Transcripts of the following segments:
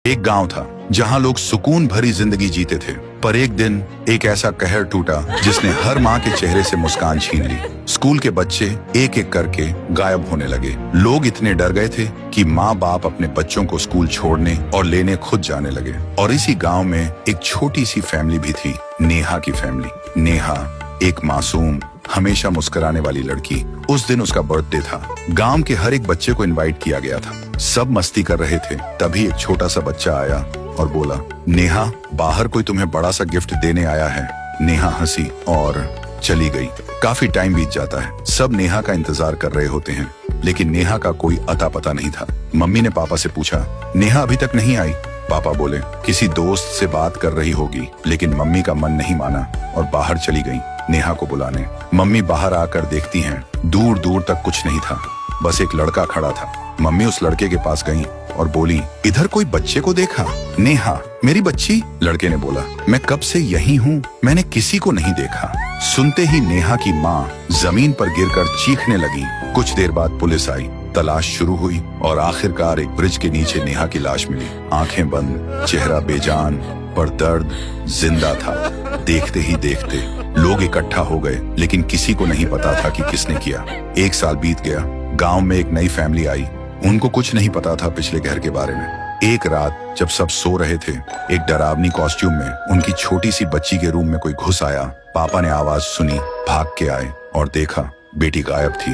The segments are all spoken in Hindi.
एक गांव था जहां लोग सुकून भरी जिंदगी जीते थे, पर एक दिन एक ऐसा कहर टूटा जिसने हर माँ के चेहरे से मुस्कान छीन ली। स्कूल के बच्चे एक एक करके गायब होने लगे। लोग इतने डर गए थे कि माँ बाप अपने बच्चों को स्कूल छोड़ने और लेने खुद जाने लगे। और इसी गांव में एक छोटी सी फैमिली भी थी, नेहा की फैमिली। नेहा एक मासूम, हमेशा मुस्कुराने वाली लड़की। उस दिन उसका बर्थडे था। गांव के हर एक बच्चे को इनवाइट किया गया था। सब मस्ती कर रहे थे, तभी एक छोटा सा बच्चा आया और बोला, नेहा, बाहर कोई तुम्हें बड़ा सा गिफ्ट देने आया है। नेहा हंसी और चली गई। काफी टाइम बीत जाता है, सब नेहा का इंतजार कर रहे होते हैं, लेकिन नेहा का कोई अता पता नहीं था। मम्मी ने पापा से पूछा, नेहा अभी तक नहीं आई? पापा बोले, किसी दोस्त से बात कर रही होगी। लेकिन मम्मी का मन नहीं माना और बाहर चली गई नेहा को बुलाने। मम्मी बाहर आकर देखती हैं, दूर दूर तक कुछ नहीं था, बस एक लड़का खड़ा था। मम्मी उस लड़के के पास गई और बोली, इधर कोई बच्चे को देखा? नेहा, मेरी बच्ची? लड़के ने बोला, मैं कब से यही हूँ, मैंने किसी को नहीं देखा। सुनते ही नेहा की माँ जमीन पर गिरकर चीखने लगी। कुछ देर बाद पुलिस आई, तलाश शुरू हुई और आखिरकार एक ब्रिज के नीचे नेहा की लाश मिली। आंखें बंद, चेहरा बेजान, पर दर्द जिंदा था। देखते ही देखते लोग इकट्ठा हो गए, लेकिन किसी को नहीं पता था कि किसने किया। एक साल बीत गया, गांव में एक नई फैमिली आई। उनको कुछ नहीं पता था पिछले घर के बारे में। एक रात जब सब सो रहे थे, एक डरावनी कॉस्ट्यूम में उनकी छोटी सी बच्ची के रूम में कोई घुस आया। पापा ने आवाज सुनी, भाग के आए और देखा बेटी गायब थी।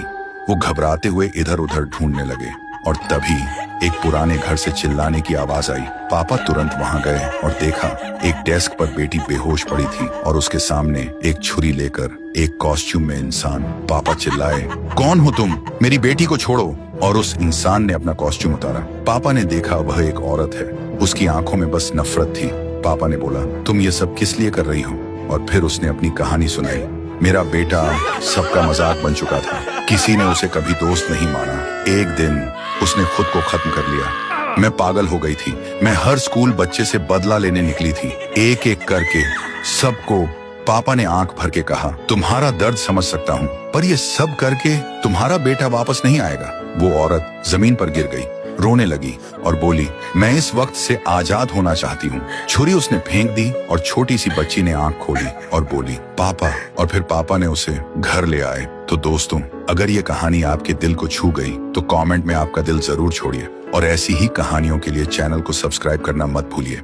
वो घबराते हुए इधर उधर ढूंढने लगे और तभी एक पुराने घर से चिल्लाने की आवाज आई। पापा तुरंत वहां गए और देखा एक डेस्क पर बेटी बेहोश पड़ी थी और उसके सामने एक छुरी लेकर एक कॉस्ट्यूम में इंसान। पापा चिल्लाए, कौन हो तुम? मेरी बेटी को छोड़ो। और उस इंसान ने अपना कॉस्ट्यूम उतारा। पापा ने देखा वह एक औरत है, उसकी आंखों में बस नफरत थी। पापा ने बोला, तुम ये सब किस लिए कर रही हो? और फिर उसने अपनी कहानी सुनाई। मेरा बेटा सबका मजाक बन चुका था, किसी ने उसे कभी दोस्त नहीं माना। एक दिन उसने खुद को खत्म कर लिया। मैं पागल हो गई थी। मैं हर स्कूल बच्चे से बदला लेने निकली थी, एक एक करके सबको। पापा ने आंख भर के कहा, तुम्हारा दर्द समझ सकता हूँ, पर ये सब करके तुम्हारा बेटा वापस नहीं आएगा। वो औरत जमीन पर गिर गई, रोने लगी और बोली, मैं इस वक्त से आजाद होना चाहती हूँ। छुरी उसने फेंक दी और छोटी सी बच्ची ने आंख खोली और बोली, पापा। और फिर पापा ने उसे घर ले आए। तो दोस्तों, अगर ये कहानी आपके दिल को छू गई तो कमेंट में आपका दिल जरूर छोड़िए और ऐसी ही कहानियों के लिए चैनल को सब्सक्राइब करना मत भूलिए।